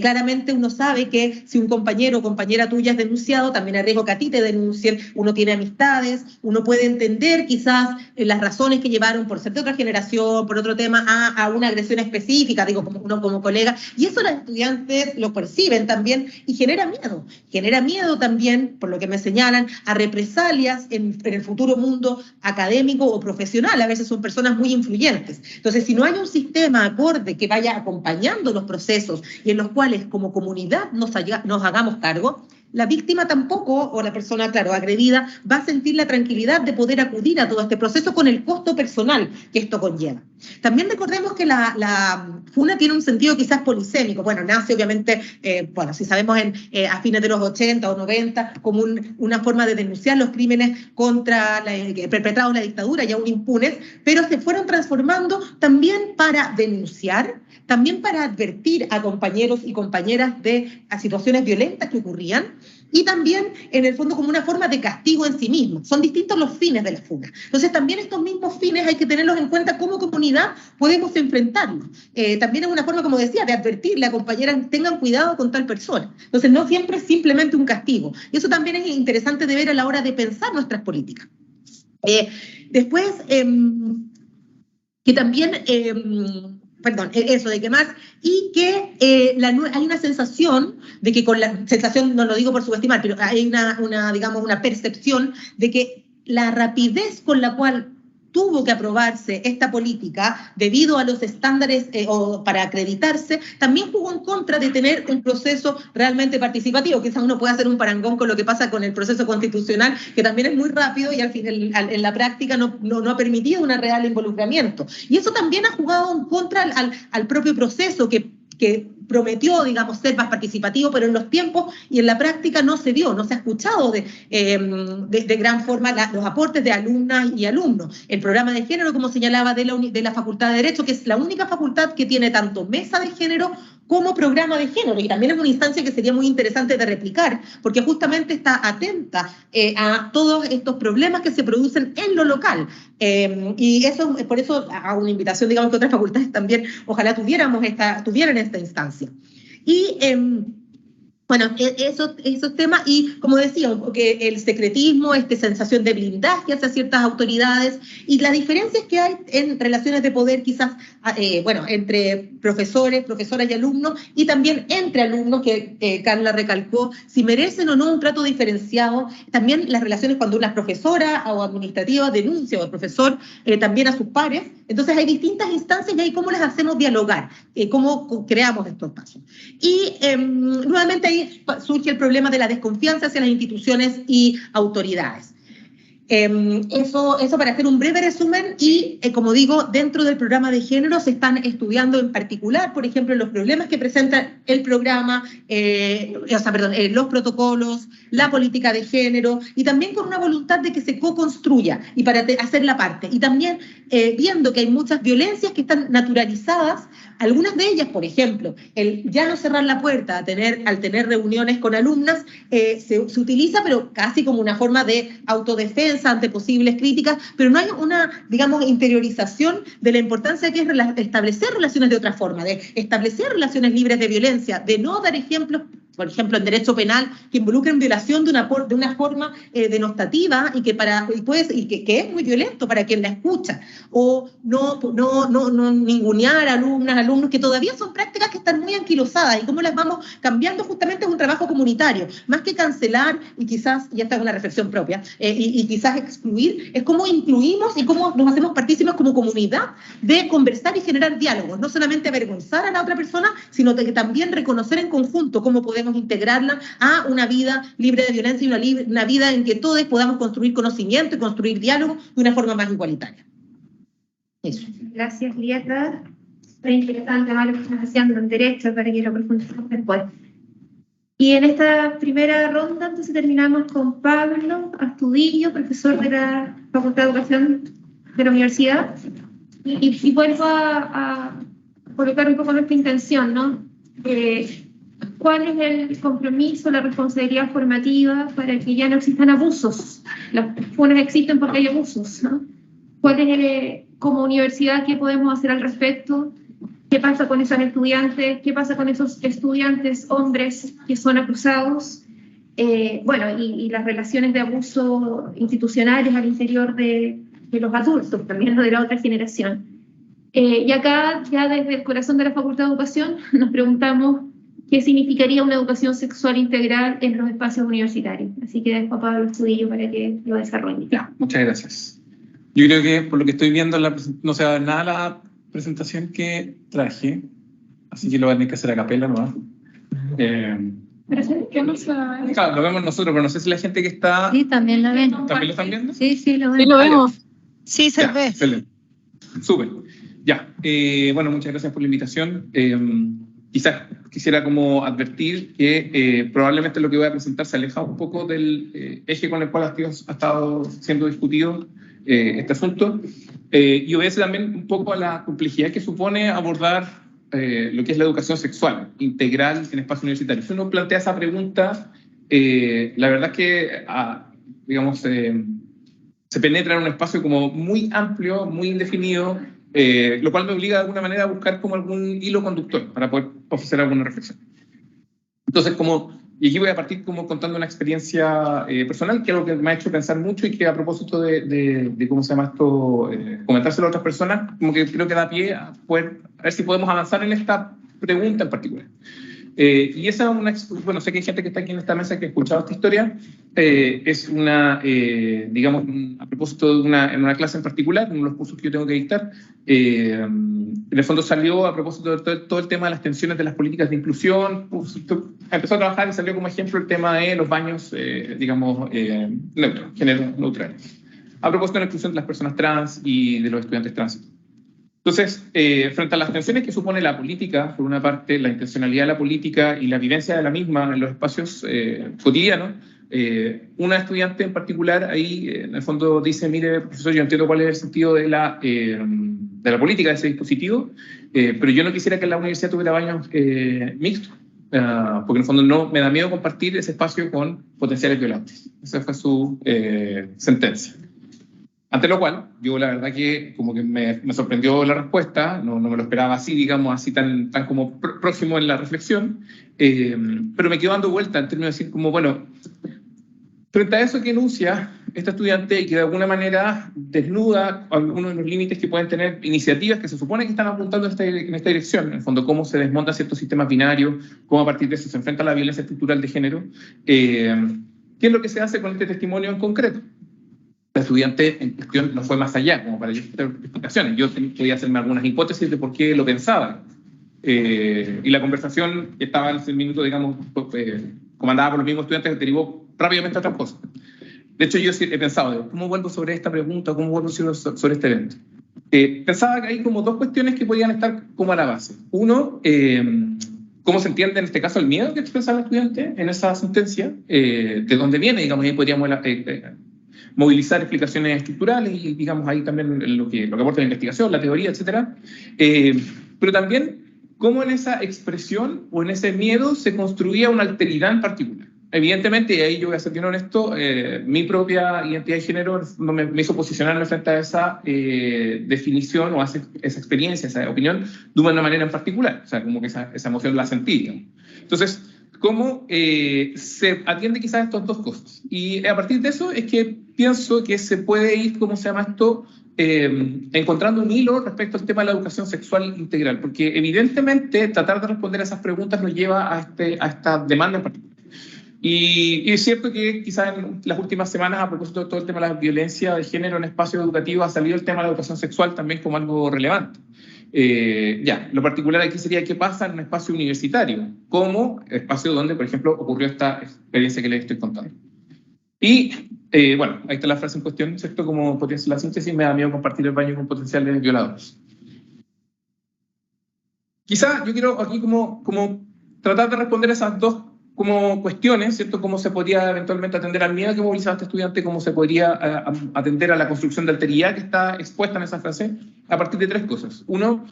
Claramente uno sabe que si un compañero o compañera tuya es denunciado, también hay riesgo que a ti te denuncien, uno tiene amistades, uno puede entender quizás las razones que llevaron por ser de otra generación, por otro tema, a una agresión específica, digo, como uno como colega, y eso los estudiantes lo perciben también y genera miedo también, por lo que me señalan, a represalias en el futuro mundo académico o profesional. A veces son personas muy influyentes. Entonces, si no hay un sistema acorde que vaya acompañando los procesos y en los cuales como comunidad nos hagamos cargo, la víctima tampoco, o la persona, claro, agredida, va a sentir la tranquilidad de poder acudir a todo este proceso con el costo personal que esto conlleva. También recordemos que la FUNA tiene un sentido quizás polisémico. Bueno, nace obviamente, si sabemos a fines de los 80 o 90, como una forma de denunciar los crímenes perpetrados en la dictadura y aún impunes, pero se fueron transformando también para denunciar, también para advertir a compañeros y compañeras a situaciones violentas que ocurrían, y también, en el fondo, como una forma de castigo en sí mismo. Son distintos los fines de la FUNA. Entonces, también estos mismos fines hay que tenerlos en cuenta como comunidad podemos enfrentarlos. También es una forma, como decía, de advertirle a compañeras, tengan cuidado con tal persona. Entonces, no siempre es simplemente un castigo. Y eso también es interesante de ver a la hora de pensar nuestras políticas. Después, que también... eso de que más, y que hay una sensación de que con la sensación, no lo digo por subestimar, pero hay una percepción de que la rapidez con la cual tuvo que aprobarse esta política debido a los estándares o para acreditarse, también jugó en contra de tener un proceso realmente participativo. Quizás uno puede hacer un parangón con lo que pasa con el proceso constitucional, que también es muy rápido y al final, en la práctica no ha permitido un real involucramiento. Y eso también ha jugado en contra al propio proceso que prometió, digamos, ser más participativo, pero en los tiempos y en la práctica no se dio, no se ha escuchado de gran forma los aportes de alumnas y alumnos. El programa de género, como señalaba, de la Facultad de Derecho, que es la única facultad que tiene tanto mesa de género como programa de género, y también es una instancia que sería muy interesante de replicar, porque justamente está atenta a todos estos problemas que se producen en lo local. Y eso, por eso hago una invitación, digamos, que otras facultades también, ojalá tuvieran esta instancia. Y esos temas, y como decía, que el secretismo, esta sensación de blindaje hacia ciertas autoridades, y las diferencias que hay en relaciones de poder quizás, entre profesores, profesoras y alumnos, y también entre alumnos, que Carla recalcó, si merecen o no un trato diferenciado, también las relaciones cuando una profesora o administrativa denuncia, o el profesor también a sus pares. Entonces hay distintas instancias y ahí cómo las hacemos dialogar, cómo creamos estos pasos. Y nuevamente ahí surge el problema de la desconfianza hacia las instituciones y autoridades. Eso para hacer un breve resumen, y como digo, dentro del programa de género se están estudiando en particular, por ejemplo, los problemas que presenta el programa, los protocolos, la política de género, y también con una voluntad de que se co-construya y para hacer la parte. Y también viendo que hay muchas violencias que están naturalizadas, algunas de ellas, por ejemplo, el ya no cerrar la puerta al tener reuniones con alumnas, se utiliza, pero casi como una forma de autodefensa ante posibles críticas, pero no hay una, digamos, interiorización de la importancia que es establecer relaciones de otra forma, de establecer relaciones libres de violencia, de no dar ejemplos, por ejemplo, en derecho penal, que involucren violación de una forma denostativa y que es muy violento para quien la escucha, o no ningunear a alumnos, que todavía son prácticas que están muy anquilosadas, y cómo las vamos cambiando justamente es un trabajo comunitario, más que cancelar, y quizás, y esta es una reflexión propia, y quizás excluir, es cómo incluimos y cómo nos hacemos partícipes como comunidad de conversar y generar diálogos, no solamente avergonzar a la otra persona, sino que también reconocer en conjunto cómo podemos integrarla a una vida libre de violencia y una vida en que todos podamos construir conocimiento y construir diálogo de una forma más igualitaria. Eso. Gracias, Lieta. Muy interesante lo que estás haciendo en derecho, para que lo profundicemos después. Y en esta primera ronda, entonces, terminamos con Pablo Astudillo, profesor de la Facultad de Educación de la Universidad. Y vuelvo a colocar un poco nuestra intención, ¿no? ¿cuál es el compromiso, la responsabilidad formativa para que ya no existan abusos? Las funas existen porque hay abusos, ¿no? ¿Cuál es, como universidad, qué podemos hacer al respecto? ¿Qué pasa con esos estudiantes? ¿Qué pasa con esos estudiantes hombres que son acusados? Bueno, y las relaciones de abuso institucionales al interior de los adultos, también de la otra generación. Y acá, ya desde el corazón de la Facultad de Educación, nos preguntamos qué significaría una educación sexual integral en los espacios universitarios. Así que dejo a Pablo Estudillo para que lo desarrolle. Ya, muchas gracias. Yo creo que por lo que estoy viendo, no se va a ver nada la presentación que traje, así que lo van a tener que hacer a capela, ¿no? ¿Qué no se va a ver? Claro, lo vemos nosotros, pero no sé si la gente que está... Sí, también lo ven. ¿También lo están viendo? Sí, sí, lo ven. Sí, lo vemos. Sí, se Ya, ve. excelente. Súper. Ya. Bueno, muchas gracias por la invitación. Quizás quisiera como advertir que probablemente lo que voy a presentar se aleja un poco del eje con el cual ha estado siendo discutido este asunto, y obedece también un poco a la complejidad que supone abordar lo que es la educación sexual integral en espacio universitario. Si uno plantea esa pregunta, la verdad es que, digamos, se penetra en un espacio como muy amplio, muy indefinido, lo cual me obliga de alguna manera a buscar como algún hilo conductor para poder ofrecer alguna reflexión. Entonces, y aquí voy a partir como contando una experiencia personal, que es algo que me ha hecho pensar mucho y que a propósito de ¿cómo se llama esto? Comentárselo a otras personas, como que creo que da pie a ver si podemos avanzar en esta pregunta en particular. Y esa es bueno, sé que hay gente que está aquí en esta mesa que ha escuchado esta historia, es digamos, a propósito en una clase en particular, en uno de los cursos que yo tengo que dictar, en el fondo salió a propósito de todo el tema de las tensiones de las políticas de inclusión, empezó a trabajar y salió como ejemplo el tema de los baños, digamos, neutros, género neutral, a propósito de la inclusión de las personas trans y de los estudiantes trans. Entonces, frente a las tensiones que supone la política, por una parte, la intencionalidad de la política y la vivencia de la misma en los espacios cotidianos, una estudiante en particular ahí, en el fondo, dice, mire, profesor, yo entiendo cuál es el sentido de la política de ese dispositivo, pero yo no quisiera que la universidad tuviera baños mixtos, porque en el fondo no me da miedo compartir ese espacio con potenciales violadores. Esa fue su sentencia. Ante lo cual, yo la verdad que como que me sorprendió la respuesta, no me lo esperaba así, digamos, así tan como próximo en la reflexión, pero me quedo dando vuelta en términos de decir como, bueno, frente a eso que enuncia esta estudiante y que de alguna manera desnuda algunos de los límites que pueden tener iniciativas que se supone que están apuntando en esta dirección, en el fondo cómo se desmontan ciertos sistemas binarios, cómo a partir de eso se enfrenta a la violencia estructural de género, ¿qué es lo que se hace con este testimonio en concreto? La estudiante en cuestión no fue más allá, como para yo hacer explicaciones. Yo podía hacerme algunas hipótesis de por qué lo pensaba. Y la conversación que estaba en ese minuto, digamos, comandada por los mismos estudiantes, derivó rápidamente a otras cosas. De hecho, yo he pensado, ¿cómo vuelvo sobre esta pregunta? ¿Cómo vuelvo sobre este evento? Pensaba que hay como dos cuestiones que podían estar como a la base. Uno, ¿cómo se entiende en este caso el miedo que expresa el estudiante en esa sentencia? ¿De dónde viene? Digamos, ahí podríamos movilizar explicaciones estructurales y, digamos, ahí también lo que aporta la investigación, la teoría, etcétera. Pero también, cómo en esa expresión o en ese miedo se construía una alteridad en particular. Evidentemente, y ahí yo voy a ser bien honesto, mi propia identidad de género me hizo posicionarme frente a esa definición o a esa experiencia, esa opinión, de una manera en particular. O sea, como que esa emoción la sentí, digamos. Entonces, cómo se atiende quizás estas dos cosas. Y a partir de eso es que pienso que se puede ir, ¿cómo se llama esto?, encontrando un hilo respecto al tema de la educación sexual integral, porque evidentemente tratar de responder a esas preguntas nos lleva a esta demanda en particular. Y es cierto que quizás en las últimas semanas, a propósito de todo el tema de la violencia de género en espacios educativos, ha salido el tema de la educación sexual también como algo relevante. Lo particular aquí sería qué pasa en un espacio universitario, como espacio donde, por ejemplo, ocurrió esta experiencia que les estoy contando. Y, bueno, ahí está la frase en cuestión, ¿cierto? Como la síntesis, me da miedo compartir el baño con potenciales violadores. Quizá yo quiero aquí como tratar de responder esas dos como cuestiones, ¿cierto? Cómo se podría eventualmente atender al miedo que movilizaba este estudiante, cómo se podría atender a la construcción de alteridad que está expuesta en esa frase, a partir de tres cosas. Uno,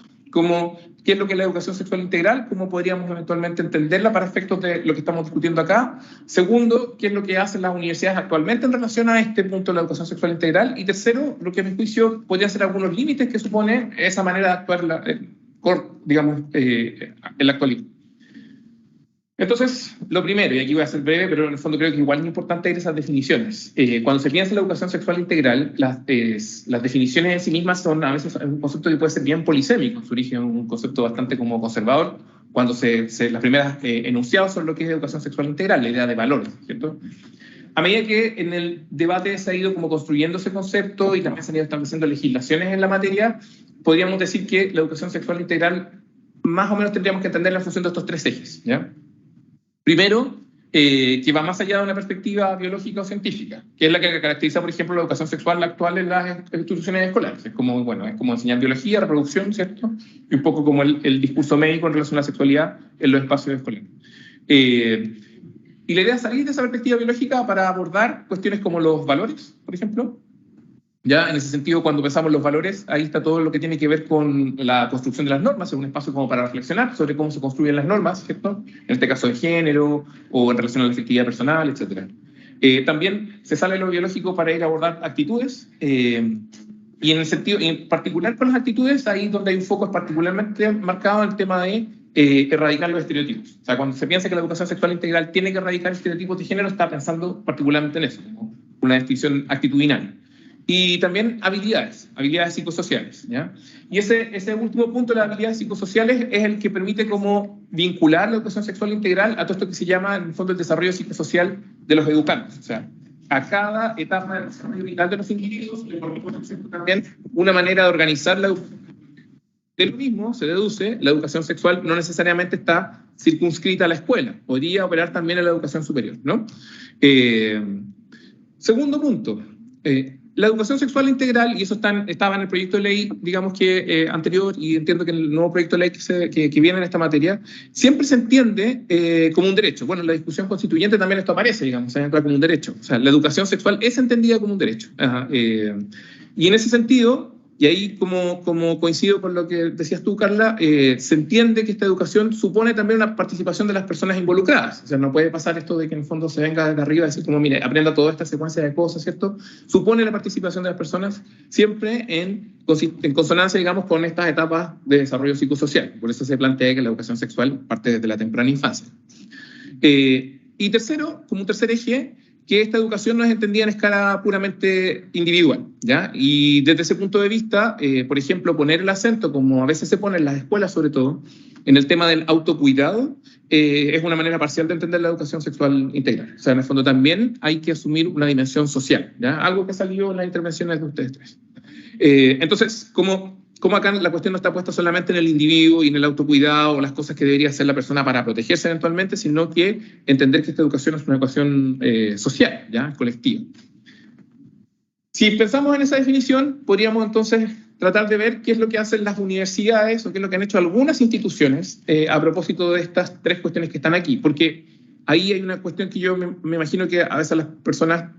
¿Qué es lo que es la educación sexual integral? ¿Cómo podríamos eventualmente entenderla para efectos de lo que estamos discutiendo acá? Segundo, ¿qué es lo que hacen las universidades actualmente en relación a este punto de la educación sexual integral? Y tercero, lo que a mi juicio podría ser algunos límites que supone esa manera de actuar, digamos, en la actualidad. Entonces, lo primero, y aquí voy a ser breve, pero en el fondo creo que igual es importante ir a esas definiciones. Cuando se piensa en la educación sexual integral, las definiciones en sí mismas son a veces un concepto que puede ser bien polisémico, en su origen un concepto bastante como conservador, cuando las primeras enunciados son lo que es educación sexual integral, la idea de valores, ¿cierto? A medida que en el debate se ha ido como construyendo ese concepto y también se han ido estableciendo legislaciones en la materia, podríamos decir que la educación sexual integral más o menos tendríamos que entenderla en función de estos tres ejes, ¿ya? Primero, que va más allá de una perspectiva biológica o científica, que es la que caracteriza, por ejemplo, la educación sexual actual en las instituciones escolares. Es como enseñar biología, reproducción, ¿cierto? Y un poco como el discurso médico en relación a la sexualidad en los espacios escolares. Y la idea es salir de esa perspectiva biológica para abordar cuestiones como los valores, por ejemplo. Ya, en ese sentido, cuando pensamos los valores, ahí está todo lo que tiene que ver con la construcción de las normas, es un espacio como para reflexionar sobre cómo se construyen las normas, ¿cierto? En este caso de género, o en relación a la afectividad personal, etc. También se sale de lo biológico para ir a abordar actitudes, y en el sentido, en particular con las actitudes, ahí donde hay un foco es particularmente marcado el tema de erradicar los estereotipos. O sea, cuando se piensa que la educación sexual integral tiene que erradicar estereotipos de género, está pensando particularmente en eso, como una distinción actitudinal. Y también habilidades psicosociales, ¿ya? Y ese último punto de las habilidades psicosociales es el que permite como vincular la educación sexual integral a todo esto que se llama, en el fondo, el desarrollo psicosocial de los educandos. O sea, a cada etapa del desarrollo vital de los individuos, le corresponde también una manera de organizar la educación. De lo mismo se deduce, la educación sexual no necesariamente está circunscrita a la escuela, podría operar también en la educación superior, ¿no? Segundo punto, la educación sexual integral, y eso estaba en el proyecto de ley, digamos que anterior, y entiendo que en el nuevo proyecto de ley que viene en esta materia, siempre se entiende como un derecho. Bueno, en la discusión constituyente también esto aparece, digamos, se entra como un derecho. O sea, la educación sexual es entendida como un derecho. Y en ese sentido, y ahí como coincido con lo que decías tú, Carla, se entiende que esta educación supone también una participación de las personas involucradas. O sea, no puede pasar esto de que en el fondo se venga de arriba y decir como, mire, aprenda toda esta secuencia de cosas, ¿cierto? Supone la participación de las personas siempre en consonancia, digamos, con estas etapas de desarrollo psicosocial. Por eso se plantea que la educación sexual parte desde la temprana infancia. Y tercero, como un tercer eje, que esta educación no es entendida en escala puramente individual, ¿ya? Y desde ese punto de vista, por ejemplo, poner el acento, como a veces se pone en las escuelas sobre todo, en el tema del autocuidado, es una manera parcial de entender la educación sexual integral. O sea, en el fondo también hay que asumir una dimensión social, ¿ya? Algo que salió en las intervenciones de ustedes tres. Entonces, como acá la cuestión no está puesta solamente en el individuo y en el autocuidado o las cosas que debería hacer la persona para protegerse eventualmente, sino que entender que esta educación es una educación social, ¿ya? Colectiva. Si pensamos en esa definición, podríamos entonces tratar de ver qué es lo que hacen las universidades o qué es lo que han hecho algunas instituciones a propósito de estas tres cuestiones que están aquí, porque ahí hay una cuestión que yo me imagino que a veces a las personas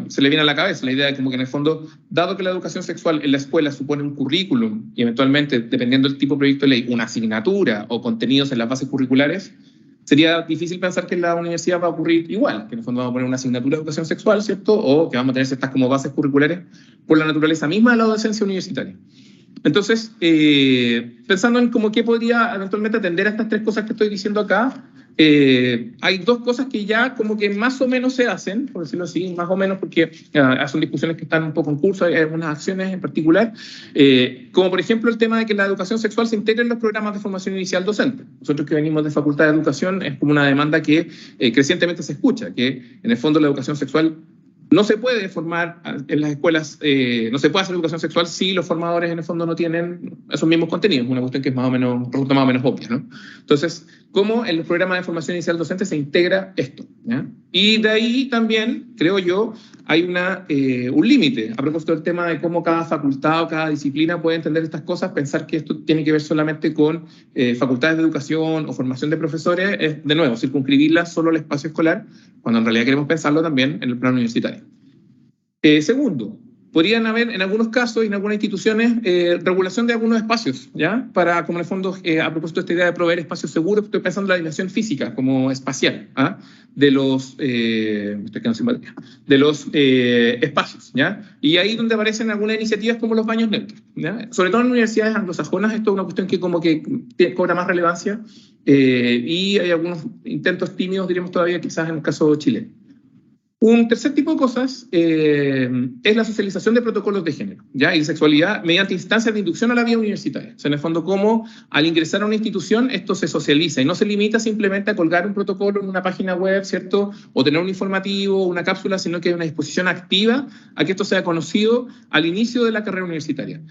se le viene a la cabeza, la idea de como que en el fondo, dado que la educación sexual en la escuela supone un currículum y eventualmente, dependiendo del tipo de proyecto de ley, una asignatura o contenidos en las bases curriculares, sería difícil pensar que en la universidad va a ocurrir igual, que en el fondo vamos a poner una asignatura de educación sexual, ¿cierto? O que vamos a tener estas como bases curriculares por la naturaleza misma de la docencia universitaria. Entonces, pensando en cómo qué podría eventualmente atender a estas tres cosas que estoy diciendo acá, hay dos cosas que ya como que más o menos se hacen, por decirlo así, más o menos porque son discusiones que están un poco en curso, hay algunas acciones en particular, como por ejemplo el tema de que la educación sexual se integre en los programas de formación inicial docente. Nosotros que venimos de Facultad de Educación es como una demanda que crecientemente se escucha, que en el fondo la educación sexual no se puede formar en las escuelas, no se puede hacer educación sexual si los formadores en el fondo no tienen esos mismos contenidos, una cuestión que es resulta más o menos obvia, ¿no? Entonces, ¿cómo en los programas de formación inicial docente se integra esto? ¿Ya? Y de ahí también, creo yo, hay un límite a propósito del tema de cómo cada facultad o cada disciplina puede entender estas cosas. Pensar que esto tiene que ver solamente con facultades de educación o formación de profesores es, de nuevo, circunscribirla solo al espacio escolar, cuando en realidad queremos pensarlo también en el plano universitario. Segundo, podrían haber, en algunos casos y en algunas instituciones, regulación de algunos espacios, ¿ya? Para, como en el fondo, a propósito de esta idea de proveer espacios seguros, estoy pensando en la dimensión física como espacial, ¿ah? De los, estoy quedando sin batería, de los espacios, ¿ya? Y ahí donde aparecen algunas iniciativas como los baños neutros, ¿ya? Sobre todo en universidades anglosajonas, esto es una cuestión que como que cobra más relevancia, y hay algunos intentos tímidos, diríamos todavía, quizás en el caso chileno. Un tercer tipo de cosas es la socialización de protocolos de género, ¿ya? Y de sexualidad mediante instancias de inducción a la vida universitaria. O sea, en el fondo, cómo al ingresar a una institución esto se socializa y no se limita simplemente a colgar un protocolo en una página web, ¿cierto? O tener un informativo, una cápsula, sino que hay una disposición activa a que esto sea conocido al inicio de la carrera universitaria.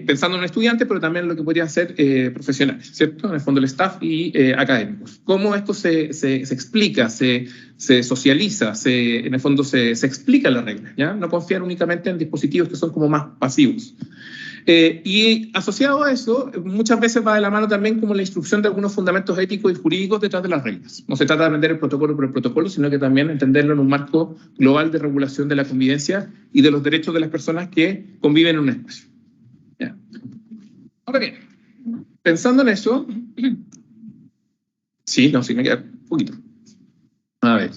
Pensando en estudiantes, pero también en lo que podrían ser profesionales, ¿cierto? En el fondo, el staff y académicos. Cómo esto se explica, se socializa, en el fondo se explica la regla, ¿ya? No confiar únicamente en dispositivos que son como más pasivos. Y asociado a eso, muchas veces va de la mano también como la instrucción de algunos fundamentos éticos y jurídicos detrás de las reglas. No se trata de aprender el protocolo por el protocolo, sino que también entenderlo en un marco global de regulación de la convivencia y de los derechos de las personas que conviven en un espacio. ¿Ya? Ahora bien, pensando en eso, sí, me queda un poquito. A ver.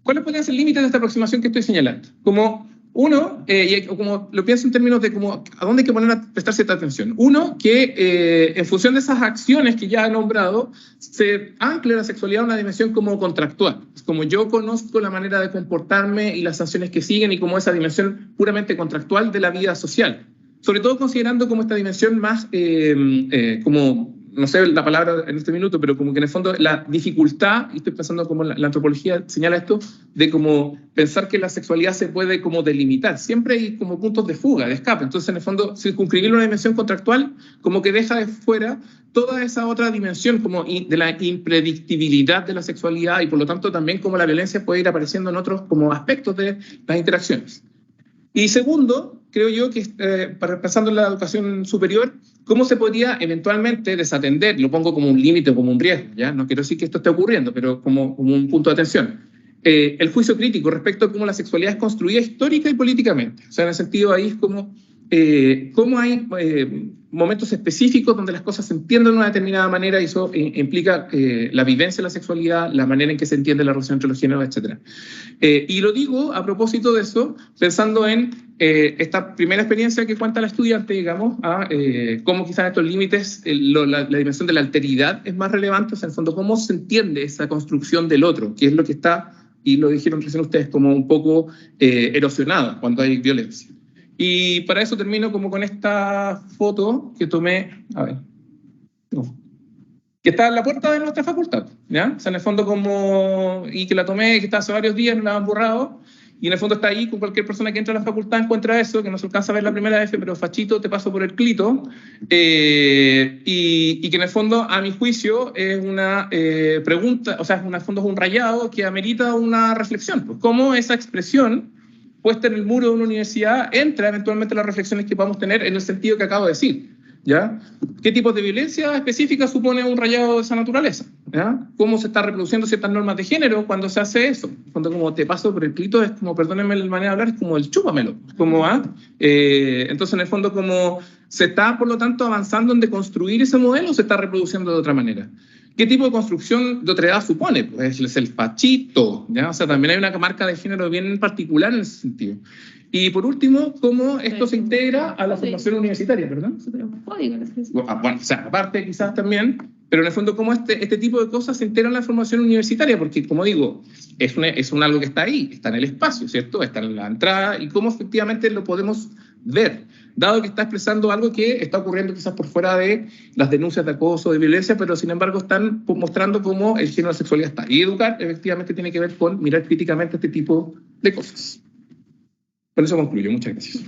¿Cuáles podrían ser límites de esta aproximación que estoy señalando? Como uno, como lo pienso en términos de como a dónde hay que poner a prestar cierta atención. Uno, que en función de esas acciones que ya he nombrado, se ancla la sexualidad a una dimensión como contractual. Es como yo conozco la manera de comportarme y las sanciones que siguen y como esa dimensión puramente contractual de la vida social. Sobre todo considerando como esta dimensión más como... no sé la palabra en este minuto, pero como que en el fondo la dificultad, y estoy pensando como la antropología señala esto, de como pensar que la sexualidad se puede como delimitar. Siempre hay como puntos de fuga, de escape. Entonces, en el fondo, circunscribir una dimensión contractual como que deja de fuera toda esa otra dimensión como de la impredictibilidad de la sexualidad y por lo tanto también como la violencia puede ir apareciendo en otros como aspectos de las interacciones. Y segundo, creo yo que pensando en la educación superior, ¿cómo se podría eventualmente desatender? Lo pongo como un límite, como un riesgo, ¿ya? No quiero decir que esto esté ocurriendo, pero como un punto de atención. El juicio crítico respecto a cómo la sexualidad es construida histórica y políticamente. O sea, en el sentido ahí es como cómo hay momentos específicos donde las cosas se entienden de una determinada manera y eso implica la vivencia de la sexualidad, la manera en que se entiende la relación entre los géneros, etc. Y lo digo a propósito de eso, pensando en esta primera experiencia que cuenta la estudiante, digamos, cómo quizás estos límites, la dimensión de la alteridad es más relevante, o sea, en el fondo, cómo se entiende esa construcción del otro, que es lo que está, y lo dijeron recién ustedes, como un poco erosionado cuando hay violencia. Y para eso termino como con esta foto que tomé, a ver, que está en la puerta de nuestra facultad, ¿ya? O sea, en el fondo como, y que la tomé, que está hace varios días, no la han borrado, y en el fondo está ahí, con cualquier persona que entra a la facultad encuentra eso, que no se alcanza a ver la primera vez, pero fachito, te paso por el clito, y que en el fondo, a mi juicio, es una pregunta, o sea, en el fondo es un rayado que amerita una reflexión, pues, cómo esa expresión puesta en el muro de una universidad entra eventualmente las reflexiones que podamos tener en el sentido que acabo de decir, ¿ya? ¿Qué tipos de violencia específica supone un rayado de esa naturaleza? ¿Ya? ¿Cómo se está reproduciendo ciertas normas de género cuando se hace eso? Cuando como te paso por el clito, es como, perdónenme la manera de hablar, es como el chúpamelo. Como, entonces, en el fondo, como se está, por lo tanto, avanzando en deconstruir ese modelo o se está reproduciendo de otra manera. ¿Qué tipo de construcción de otredad supone? Pues es el fachito, ¿ya? O sea, también hay una marca de género bien particular en ese sentido. Y por último, ¿cómo esto se integra a la formación universitaria, perdón? Bueno, o sea, aparte quizás también, pero en el fondo, ¿cómo este tipo de cosas se integran en la formación universitaria? Porque, como digo, es un algo que está ahí, está en el espacio, ¿cierto? Está en la entrada, y cómo efectivamente lo podemos ver, dado que está expresando algo que está ocurriendo quizás por fuera de las denuncias de acoso, de violencia, pero sin embargo están mostrando cómo el género de la sexualidad está. Y educar efectivamente tiene que ver con mirar críticamente este tipo de cosas. Con eso concluyo. Muchas gracias.